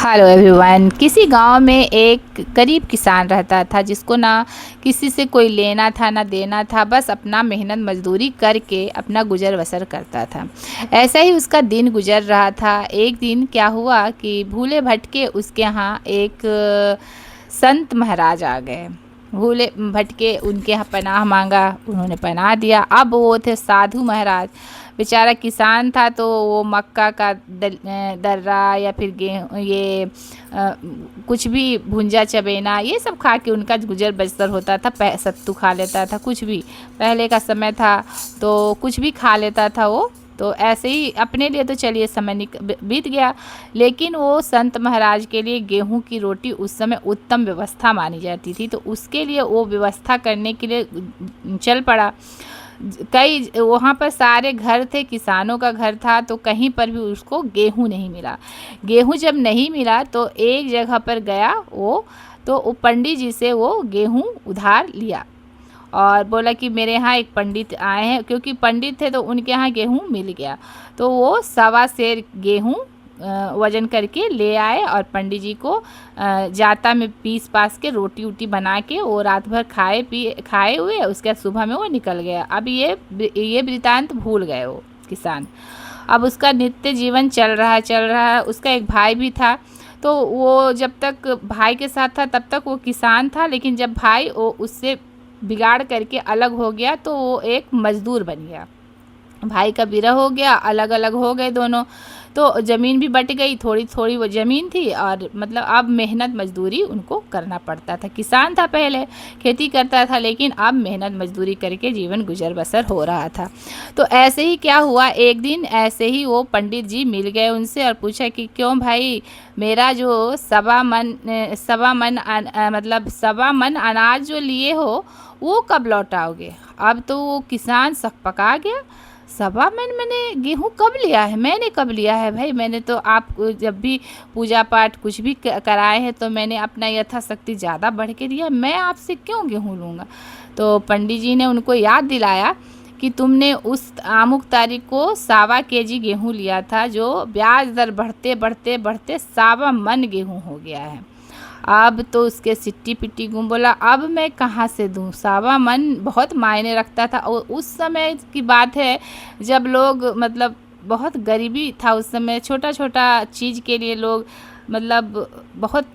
Hello everyone. किसी गांव में एक गरीब किसान रहता था जिसको ना किसी से कोई लेना था ना देना था, बस अपना मेहनत मजदूरी करके अपना गुजर बसर करता था। ऐसा ही उसका दिन गुजर रहा था। एक दिन क्या हुआ कि भूले भटके उसके यहाँ एक संत महाराज आ गए। भूले भटके उनके यहाँ पनाह मांगा, उन्होंने पनाह दिया। अब वो थे साधु महाराज। बेचारा किसान था तो वो मक्का का दर्रा या फिर गेहूँ कुछ भी भुंजा चबेना ये सब खा के उनका गुजर बसर होता था। सत्तू खा लेता था, कुछ भी। पहले का समय था तो कुछ भी खा लेता था वो। तो ऐसे ही अपने लिए तो चलिए समय बीत गया, लेकिन वो संत महाराज के लिए गेहूं की रोटी उस समय उत्तम व्यवस्था मानी जाती थी, तो उसके लिए वो व्यवस्था करने के लिए चल पड़ा। कई वहाँ पर सारे घर थे, किसानों का घर था, तो कहीं पर भी उसको गेहूं नहीं मिला। गेहूं जब नहीं मिला तो एक जगह पर गया वो, तो वो पंडित जी से वो गेहूं उधार लिया और बोला कि मेरे यहाँ एक पंडित आए हैं, क्योंकि पंडित थे तो उनके यहाँ गेहूं मिल गया। तो वो 1.25 सेर गेहूं वजन करके ले आए और पंडित जी को जाता में पीस पास के रोटी वोटी बना के वो रात भर खाए हुए, उसके बाद सुबह में वो निकल गया। अब ये वृतांत भूल गए वो किसान। अब उसका नित्य जीवन चल रहा है। उसका एक भाई भी था, तो वो जब तक भाई के साथ था तब तक वो किसान था, लेकिन जब भाई वो उससे बिगाड़ करके अलग हो गया तो वो एक मजदूर बन गया। भाई का विरह हो गया, अलग अलग हो गए दोनों। तो ज़मीन भी बट गई, थोड़ी थोड़ी वो ज़मीन थी और मतलब अब मेहनत मजदूरी उनको करना पड़ता था। किसान था पहले, खेती करता था, लेकिन अब मेहनत मजदूरी करके जीवन गुजर बसर हो रहा था। तो ऐसे ही क्या हुआ, एक दिन ऐसे ही वो पंडित जी मिल गए उनसे और पूछा कि क्यों भाई, मेरा जो 1.25 मन अनाज जो लिए हो वो कब लौटाओगे। अब तो वो किसान सकपका गया। 1.25 मन मैंने गेहूँ कब लिया है, मैंने कब लिया है भाई। मैंने तो आप जब भी पूजा पाठ कुछ भी कराए हैं तो मैंने अपना यथाशक्ति ज़्यादा बढ़ के दिया, मैं आपसे क्यों गेहूँ लूँगा। तो पंडित जी ने उनको याद दिलाया कि तुमने उस अमुक तारीख को 1.25 kg गेहूँ लिया था, जो ब्याज दर बढ़ते बढ़ते बढ़ते 1.25 मन गेहूँ हो गया है। अब तो उसके सिट्टी पिट्टी गुम बोला, अब मैं कहाँ से दूँ। 1.25 मन बहुत मायने रखता था। और उस समय की बात है जब लोग मतलब बहुत गरीबी था उस समय, छोटा छोटा चीज़ के लिए लोग मतलब बहुत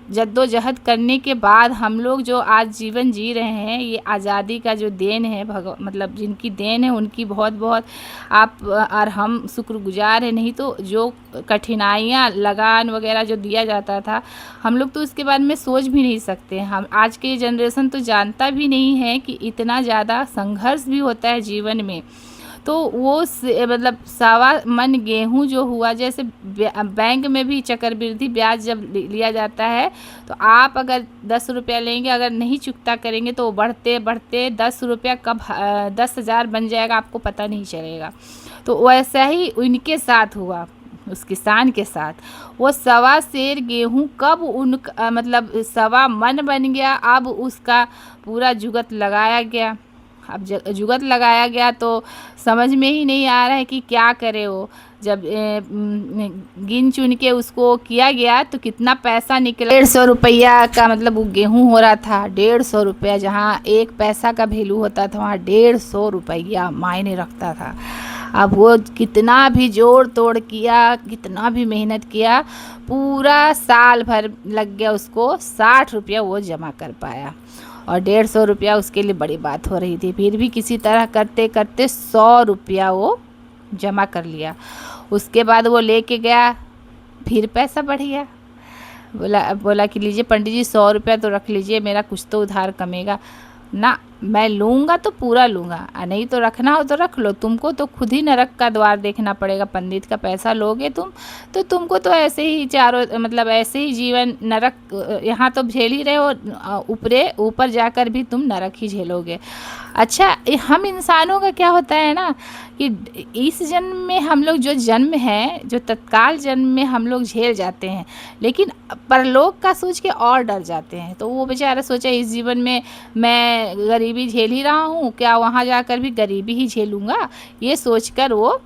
जद्दोजहद करने के बाद हम लोग जो आज जीवन जी रहे हैं, ये आज़ादी का जो देन है, मतलब जिनकी देन है उनकी बहुत बहुत आप और हम शुक्रगुजार हैं। नहीं तो जो कठिनाइयाँ लगान वगैरह जो दिया जाता था, हम लोग तो उसके बारे में सोच भी नहीं सकते। हम आज के जनरेशन तो जानता भी नहीं है कि इतना ज़्यादा संघर्ष भी होता है जीवन में। तो वो मतलब 1.25 मन गेहूँ जो हुआ, जैसे बैंक में भी चक्रवृद्धि ब्याज जब लिया जाता है तो आप अगर 10 रुपया लेंगे, अगर नहीं चुकता करेंगे तो बढ़ते बढ़ते 10 रुपया कब 10,000 बन जाएगा आपको पता नहीं चलेगा। तो वैसा ही उनके साथ हुआ, उस किसान के साथ। वो 1.25 सेर गेहूँ कब मतलब 1.25 मन बन गया। अब उसका पूरा जुगत लगाया गया। अब जुगत लगाया गया तो समझ में ही नहीं आ रहा है कि क्या करे वो। जब गिन चुन के उसको किया गया तो कितना पैसा निकला, 150 रुपया का मतलब वो गेहूँ हो रहा था। 150 रुपया, जहाँ 1 पैसा का वैल्यू होता था वहाँ 150 रुपया मायने रखता था। अब वो कितना भी जोड़ तोड़ किया, कितना भी मेहनत किया, पूरा साल भर लग गया उसको, 60 रुपया वो जमा कर पाया। और 150 रुपया उसके लिए बड़ी बात हो रही थी। फिर भी किसी तरह करते करते 100 रुपया वो जमा कर लिया। उसके बाद वो लेके गया, फिर पैसा बढ़ गया। बोला कि लीजिए पंडित जी, 100 रुपया तो रख लीजिए, मेरा कुछ तो उधार कमेगा ना। मैं लूँगा तो पूरा लूँगा, नहीं तो रखना हो तो रख लो, तुमको तो खुद ही नरक का द्वार देखना पड़ेगा। पंडित का पैसा लोगे तुम तो तुमको तो ऐसे ही चारों मतलब ऐसे ही जीवन नरक, यहाँ तो झेल ही रहे हो, ऊपर जाकर भी तुम नरक ही झेलोगे। अच्छा, हम इंसानों का क्या होता है ना कि इस जन्म में हम लोग जो जन्म है, जो तत्काल जन्म में हम लोग झेल जाते हैं, लेकिन परलोक का सोच के और डर जाते हैं। तो वो बेचारा सोचा इस जीवन में मैं गरीबी झेल ही रहा हूँ, क्या वहाँ जाकर भी गरीबी ही झेलूँगा। ये सोचकर वो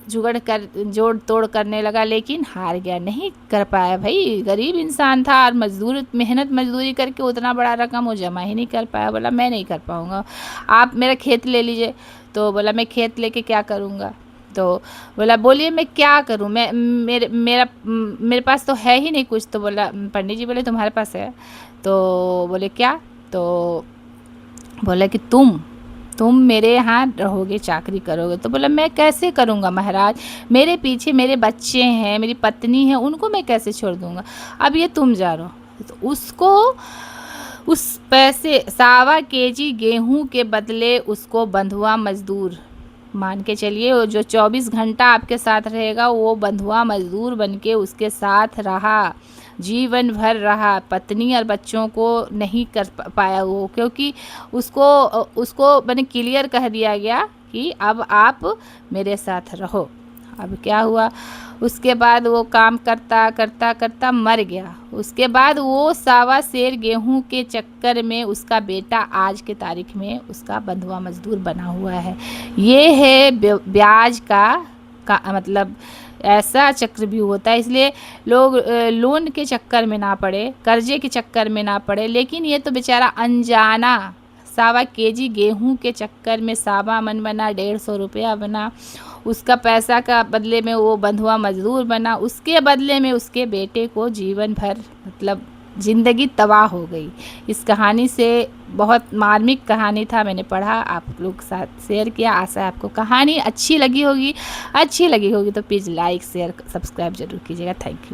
जुगाड़ कर जोड़ तोड़ करने लगा, लेकिन हार गया, नहीं कर पाया। भाई गरीब इंसान था और मेहनत मजदूरी करके उतना बड़ा रकम वो जमा ही नहीं कर पाया। बोला मैं नहीं कर पाऊँगा, आप मेरा खेत ले लीजिए। तो बोला मैं खेत लेके क्या करूँगा। तो बोला बोलिए मैं क्या करूँ, मैं मेरे पास तो है ही नहीं कुछ। तो बोला पंडित जी बोले तुम्हारे पास है। तो बोले क्या। तो बोला कि तुम मेरे यहाँ रहोगे, चाकरी करोगे। तो बोला मैं कैसे करूँगा महाराज, मेरे पीछे मेरे बच्चे हैं, मेरी पत्नी है, उनको मैं कैसे छोड़ दूँगा। अब ये तुम जा रहो। तो उसको उस पैसे 1.25 केजी गेहूं के बदले उसको बंधुआ मजदूर मान के चलिए, वो जो 24 घंटा आपके साथ रहेगा वो बंधुआ मजदूर बन के उसके साथ रहा, जीवन भर रहा। पत्नी और बच्चों को नहीं कर पाया वो, क्योंकि उसको उसको मैंने क्लियर कह दिया गया कि अब आप मेरे साथ रहो। अब क्या हुआ, उसके बाद वो काम करता करता करता मर गया। उसके बाद वो 1.25 सेर गेहूं के चक्कर में उसका बेटा आज के तारीख में उसका बंधुआ मजदूर बना हुआ है। ये है ब्याज का मतलब ऐसा चक्रव्यूह होता है। इसलिए लोग लोन के चक्कर में ना पड़े, कर्जे के चक्कर में ना पड़े। लेकिन ये तो बेचारा अनजाना 1.25 केजी गेहूं के चक्कर में 1.25 मन बना, 150 रुपया बना, उसका पैसा का बदले में वो बंधुआ मजदूर बना, उसके बदले में उसके बेटे को जीवन भर मतलब ज़िंदगी तबाह हो गई। इस कहानी से बहुत मार्मिक कहानी था, मैंने पढ़ा, आप लोग के साथ शेयर किया। आशा है आपको कहानी अच्छी लगी होगी। तो प्लीज़ लाइक शेयर सब्सक्राइब जरूर कीजिएगा। Thank you.